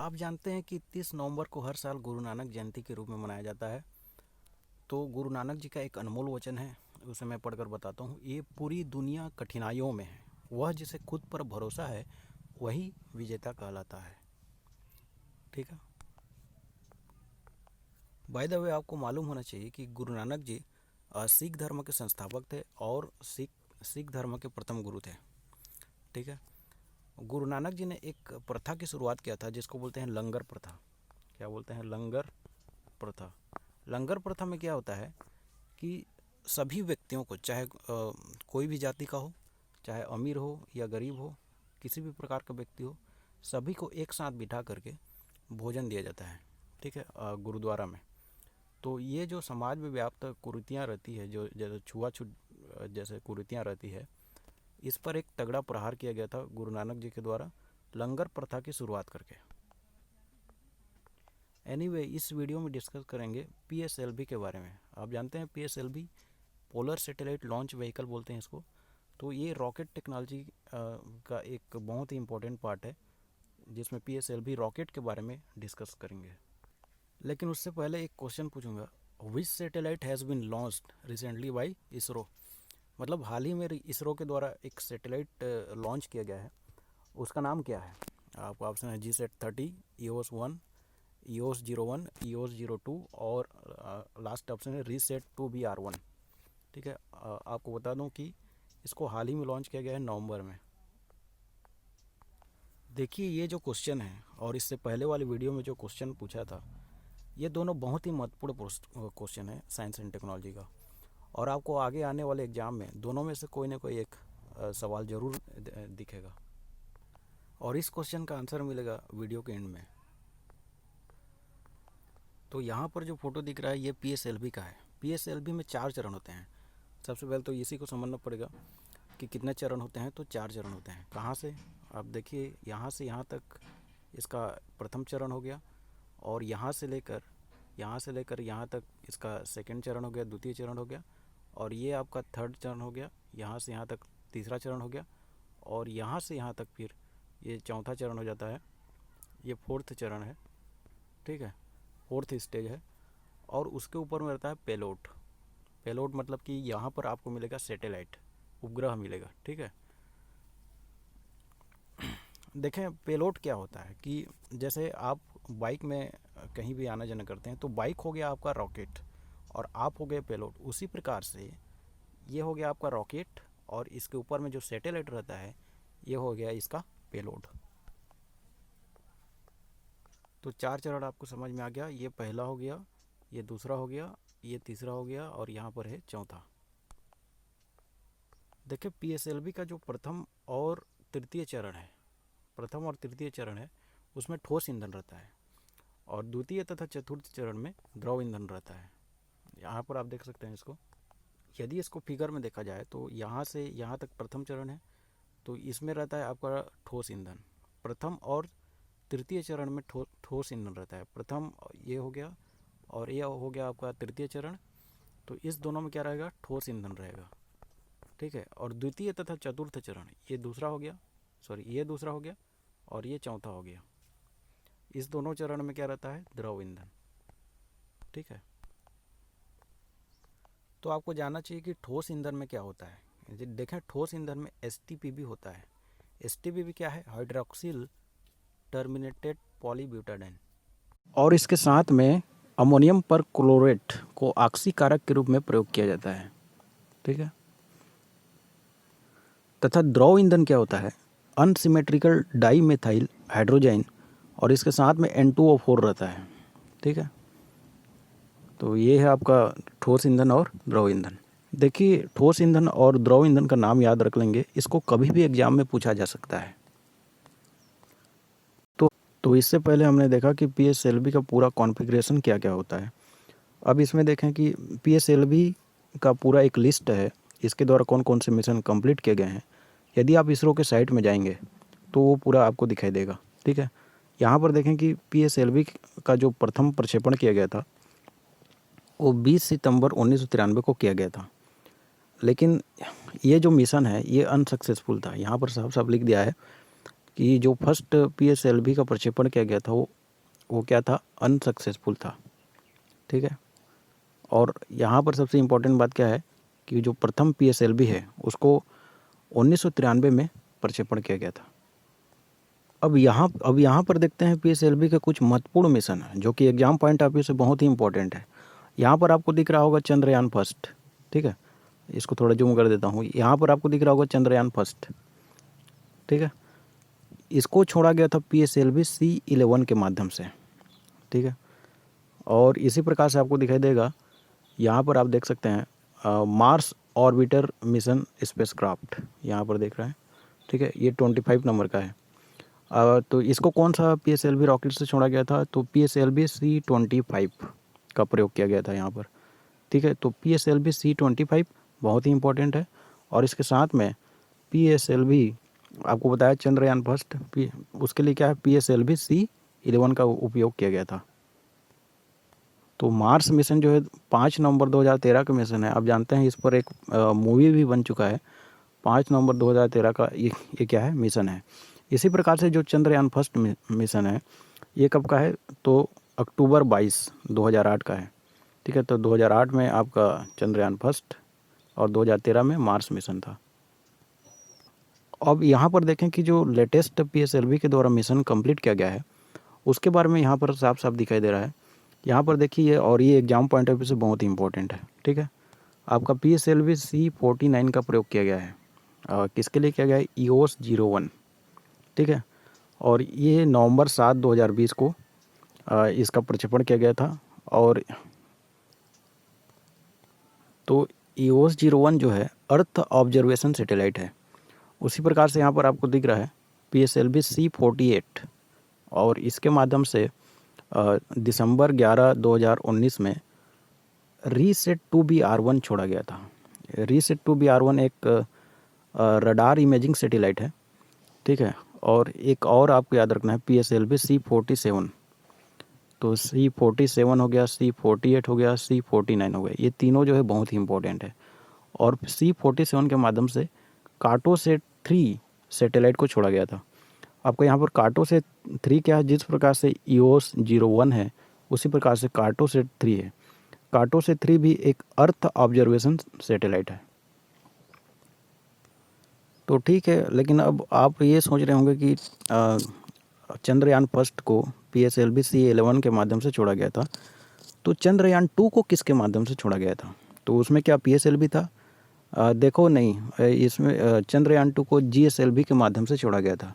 आप जानते हैं कि 30 नवंबर को हर साल गुरु नानक जयंती के रूप में मनाया जाता है। तो गुरु नानक जी का एक अनमोल वचन है, उसे मैं पढ़कर बताता हूँ। ये पूरी दुनिया कठिनाइयों में है, वह जिसे खुद पर भरोसा है वही विजेता कहलाता है। ठीक है। बाय द वे, आपको मालूम होना चाहिए कि गुरु नानक जी सिख धर्म के संस्थापक थे और सिख धर्म के प्रथम गुरु थे। ठीक है। गुरु नानक जी ने एक प्रथा की शुरुआत किया था जिसको बोलते हैं लंगर प्रथा। क्या बोलते हैं? लंगर प्रथा। लंगर प्रथा में क्या होता है कि सभी व्यक्तियों को, चाहे कोई भी जाति का हो, चाहे अमीर हो या गरीब हो, किसी भी प्रकार का व्यक्ति हो, सभी को एक साथ बिठा करके भोजन दिया जाता है। ठीक है। गुरुद्वारा में। तो ये जो समाज में व्याप्त कुरीतियाँ रहती है, जो जैसे छुआछूत जैसे कुरीतियाँ रहती है, इस पर एक तगड़ा प्रहार किया गया था गुरु नानक जी के द्वारा लंगर प्रथा की शुरुआत करके। एनीवे, इस वीडियो में डिस्कस करेंगे पीएसएलवी के बारे में। आप जानते हैं PSLV polar satellite launch vehicle बोलते हैं इसको। तो ये रॉकेट टेक्नोलॉजी का एक बहुत ही इम्पोर्टेंट पार्ट है जिसमें पीएसएलवी रॉकेट के बारे में डिस्कस करेंगे। लेकिन उससे पहले एक क्वेश्चन पूछूंगा, which satellite has been launched recently by ISRO. मतलब हाल ही में इसरो के द्वारा एक सैटेलाइट लॉन्च किया गया है, उसका नाम क्या है? आपको ऑप्शन है GSAT-30, EOS-1, EOS-01, EOS-02 और लास्ट ऑप्शन है RISAT-2B-R1। ठीक है। आपको बता दूं कि इसको हाल ही में लॉन्च किया गया है नवंबर में। देखिए, ये जो क्वेश्चन है और इससे पहले वाली वीडियो में जो क्वेश्चन पूछा था, ये दोनों बहुत ही महत्वपूर्ण क्वेश्चन है साइंस एंड टेक्नोलॉजी का। और आपको आगे आने वाले एग्ज़ाम में दोनों में से कोई ना कोई एक सवाल ज़रूर दिखेगा और इस क्वेश्चन का आंसर मिलेगा वीडियो के एंड में। तो यहाँ पर जो फोटो दिख रहा है ये पीएसएलवी का है। पीएसएलवी में 4 चरण होते हैं। सबसे पहले तो इसी को समझना पड़ेगा कि कितने चरण होते हैं। तो 4 चरण होते हैं। कहाँ से? आप देखिए, यहाँ से यहाँ तक इसका प्रथम चरण हो गया, और यहाँ से लेकर यहाँ तक इसका सेकंड चरण हो गया, द्वितीय चरण हो गया, और ये आपका थर्ड चरण हो गया। यहाँ से यहाँ तक तीसरा चरण हो गया, और यहाँ से यहाँ तक फिर ये चौथा चरण हो जाता है। ये फोर्थ चरण है। ठीक है, फोर्थ स्टेज है। और उसके ऊपर में रहता है पेलोड। पेलोड मतलब कि यहाँ पर आपको मिलेगा सैटेलाइट, उपग्रह मिलेगा। ठीक है। देखें, पेलोड क्या होता है कि जैसे आप बाइक में कहीं भी आना जाना करते हैं, तो बाइक हो गया आपका रॉकेट और आप हो गए पेलोड। उसी प्रकार से ये हो गया आपका रॉकेट, और इसके ऊपर में जो सैटेलाइट रहता है ये हो गया इसका पेलोड। तो 4 चरण आपको समझ में आ गया। ये पहला हो गया, ये दूसरा हो गया, ये तीसरा हो गया, और यहाँ पर है चौथा। देखिए, पीएसएलवी का जो प्रथम और तृतीय चरण है उसमें ठोस ईंधन रहता है, और द्वितीय तथा चतुर्थ चरण में द्रव ईंधन रहता है। यहाँ पर आप देख सकते हैं इसको। यदि इसको फिगर में देखा जाए तो यहाँ से यहाँ तक प्रथम चरण है, तो इसमें रहता है आपका ठोस ईंधन। प्रथम और तृतीय चरण में ठोस ईंधन रहता है। प्रथम ये हो गया, और ये हो गया आपका तृतीय चरण। तो इस दोनों में क्या रहेगा? ठोस ईंधन रहेगा। ठीक है। और द्वितीय तथा चतुर्थ चरण ये दूसरा हो गया, ये दूसरा हो गया, और ये चौथा हो गया। इस दोनों चरण में क्या रहता है? द्रव ईंधन। ठीक है। तो आपको जानना चाहिए कि ठोस ईंधन में क्या होता है। देखें, ठोस ईंधन में एसटीपीबी होता है। एसटीपीबी क्या है? Hydroxyl terminated polybutadiene. और इसके साथ में अमोनियम पर क्लोरेट को ऑक्सीकारक के रूप में प्रयोग किया जाता है। ठीक है। तथा द्रव ईंधन क्या होता है? अनसिमेट्रिकल डाई मेथाइल हाइड्रोजन, और इसके साथ में N2O4 रहता है। ठीक है। तो ये है आपका ठोस ईंधन और द्रव ईंधन। देखिए, ठोस ईंधन और द्रव ईंधन का नाम याद रख लेंगे, इसको कभी भी एग्जाम में पूछा जा सकता है। तो इससे पहले हमने देखा कि पीएसएलवी का पूरा कॉन्फ़िगरेशन क्या क्या होता है। अब इसमें देखें कि पीएसएलवी का पूरा एक लिस्ट है, इसके द्वारा कौन कौन से मिशन कंप्लीट किए गए हैं। यदि आप इसरो के साइट में जाएंगे तो वो पूरा आपको दिखाई देगा। ठीक है। यहाँ पर देखें कि पीएसएलवी का जो प्रथम प्रक्षेपण किया गया था वो 20 सितंबर 1993 को किया गया था। लेकिन ये जो मिशन है ये अनसक्सेसफुल था। यहाँ पर साफ साफ लिख दिया है कि जो फर्स्ट PSLV का प्रक्षेपण किया गया था वो क्या था, अनसक्सेसफुल था। ठीक है, और यहाँ पर सबसे इम्पोर्टेंट बात क्या है कि जो प्रथम PSLV है उसको 1993 में प्रक्षेपण किया गया था। अब यहाँ पर देखते हैं PSLV के कुछ महत्वपूर्ण मिशन है जो कि एग्जाम पॉइंट ऑफ व्यू से बहुत ही इंपॉर्टेंट है। यहाँ पर आपको दिख रहा होगा चंद्रयान फर्स्ट। ठीक है, इसको थोड़ा जूम कर देता हूँ। यहाँ पर आपको दिख रहा होगा चंद्रयान फर्स्ट। ठीक है, इसको छोड़ा गया था PSLV C11 के माध्यम से। ठीक है, और इसी प्रकार से आपको दिखाई देगा, यहाँ पर आप देख सकते हैं मार्स ऑर्बिटर मिशन स्पेसक्राफ्ट, यहाँ पर देख रहे हैं। ठीक है, ये 25 नंबर का है। तो इसको कौन सा PSLV रॉकेट से छोड़ा गया था, तो PSLV C25 का प्रयोग किया गया था यहाँ पर। ठीक है, तो PSLV C25 बहुत ही इंपॉर्टेंट है। और इसके साथ में PSLV आपको बताया चंद्रयान फर्स्ट, उसके लिए क्या है, PSLV C11 का उपयोग किया गया था। तो मार्स मिशन जो है 5 नवंबर 2013 का मिशन है। आप जानते हैं इस पर एक मूवी भी बन चुका है। 5 नवंबर 2013 का ये क्या है, मिशन है। इसी प्रकार से जो चंद्रयान फर्स्ट मिशन है ये कब का है, तो अक्टूबर 22, 2008 का है। ठीक है, तो 2008 में आपका चंद्रयान फर्स्ट और 2013 में मार्स मिशन था। अब यहाँ पर देखें कि जो लेटेस्ट PSLV के द्वारा मिशन कंप्लीट किया गया है उसके बारे में यहाँ पर साफ साफ दिखाई दे रहा है। यहाँ पर देखिए, और ये एग्जाम पॉइंट ऑफ व्यू से बहुत ही इंपॉर्टेंट है। ठीक है, आपका PSLV C49 का प्रयोग किया गया है। किसके लिए किया गया है, EOS-01। ठीक है, और ये नवंबर 7, 2020 को इसका प्रक्षेपण किया गया था। और तो EOS-01 जो है अर्थ ऑब्जर्वेशन सैटेलाइट है। उसी प्रकार से यहाँ पर आपको दिख रहा है PSLV C48, और इसके माध्यम से दिसंबर 11, 2019 में रीसेट 2B-R1 छोड़ा गया था। रीसेट 2B-R1 एक रडार इमेजिंग सैटेलाइट है। ठीक है, और एक और आपको याद रखना है PSLV C47। तो C47 हो गया, C48 हो गया, C49 हो गया। ये तीनों जो है बहुत ही इंपॉर्टेंट है। और C47 के माध्यम से कार्टोसेट 3 सैटेलाइट को छोड़ा गया था। आपको यहाँ पर कार्टोसेट 3 क्या है, जिस प्रकार से EOS-01 है उसी प्रकार से कार्टोसेट 3 है। कार्टोसेट 3 भी एक अर्थ ऑब्जर्वेशन सैटेलाइट है। तो ठीक है, लेकिन अब आप ये सोच रहे होंगे कि चंद्रयान फर्स्ट को PSLV C11 के माध्यम से छोड़ा गया था, तो चंद्रयान 2 को किसके माध्यम से छोड़ा गया था, तो उसमें क्या PSLV था? देखो नहीं, इसमें चंद्रयान 2 को GSLV के माध्यम से छोड़ा गया था।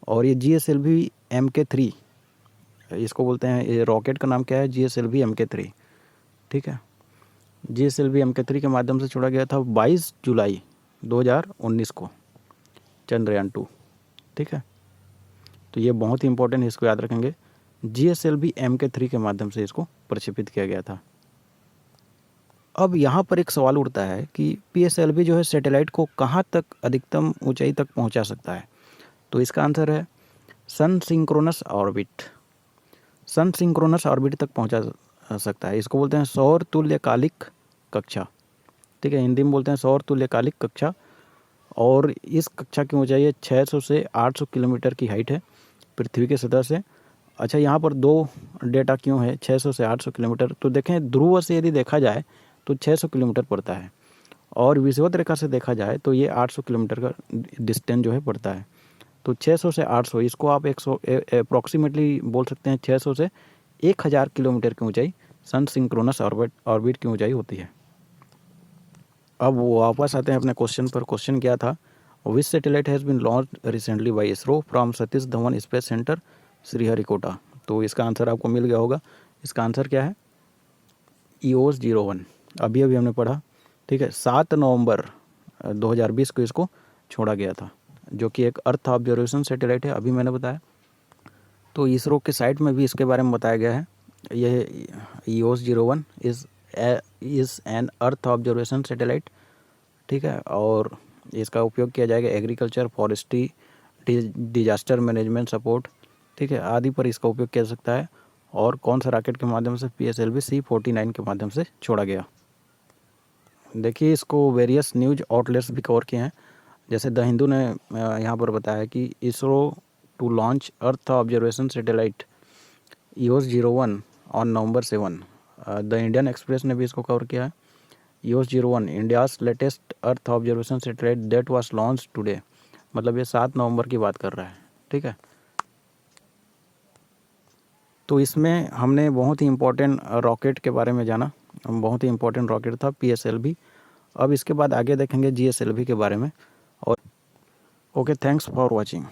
और ये GSLV MK3 इसको बोलते हैं। ये रॉकेट का नाम क्या है, GSLV MK3। ठीक है, GSLV MK3 के माध्यम से छोड़ा गया था 22 जुलाई 2019 को चंद्रयान 2। ठीक है, तो ये बहुत ही इंपॉर्टेंट है, इसको याद रखेंगे। GSLV MK3 के माध्यम से इसको प्रक्षेपित किया गया था। अब यहाँ पर एक सवाल उठता है कि PSLV जो है सैटेलाइट को कहाँ तक अधिकतम ऊंचाई तक पहुँचा सकता है, तो इसका आंसर है सन सिंक्रोनस ऑर्बिट। सन सिंक्रोनस ऑर्बिट तक पहुँचा सकता है। इसको बोलते हैं सौर तुल्यकालिक कक्षा। ठीक है, हिंदी में बोलते हैं सौर तुल्यकालिक कक्षा। और इस कक्षा की ऊंचाई 600 से 800 किलोमीटर की हाइट है पृथ्वी के सतह से। अच्छा, यहाँ पर दो डेटा क्यों है 600 से 800 किलोमीटर, तो देखें ध्रुव से यदि देखा जाए तो 600 किलोमीटर पड़ता है, और विषुवत रेखा से देखा जाए तो ये 800 किलोमीटर का डिस्टेंस जो है पड़ता है। तो 600 से 800, इसको आप 100 अप्रॉक्सीमेटली बोल सकते हैं 600 से 1000 किलोमीटर की ऊंचाई सन सिंक्रोनस ऑर्बिट की ऊंचाई होती है। अब वो वापस आते हैं अपने क्वेश्चन पर। क्वेश्चन क्या था, which satellite has been launched recently by ISRO from Satish Dhawan space centre Sriharikota. तो इसका आंसर आपको मिल गया होगा। इसका आंसर क्या है, EOS-01। अभी हमने पढ़ा। ठीक है, 7 नवंबर 2020 को इसको छोड़ा गया था, जो कि एक अर्थ ऑब्जर्वेशन सैटेलाइट है, अभी मैंने बताया। तो इसरो के साइट में भी इसके बारे में बताया गया है। यह EOS-01 is an earth observation satellite. ठीक है, और इसका उपयोग किया जाएगा agriculture, forestry, disaster management support, ठीक है, आदि पर इसका उपयोग किया जा सकता है। और कौन सा रॉकेट के माध्यम से, PSLV C49 के माध्यम से छोड़ा गया। देखिए, इसको वेरियस न्यूज़ आउटलेट्स भी कवर किए हैं। जैसे द हिंदू ने यहाँ पर बताया कि ISRO to launch Earth observation satellite EOS-01 on November 7. The Indian express ने भी इसको कवर किया है। EOS-01 India's latest earth observation satellite that was launch today, मतलब ये 7 नवंबर की बात कर रहा है। ठीक है, तो इसमें हमने बहुत ही इम्पोर्टेंट रॉकेट के बारे में जाना। बहुत ही इम्पोर्टेंट रॉकेट था PSLV। अब इसके बाद आगे देखेंगे GSLV के बारे में। और ओके, थैंक्स फॉर वॉचिंग।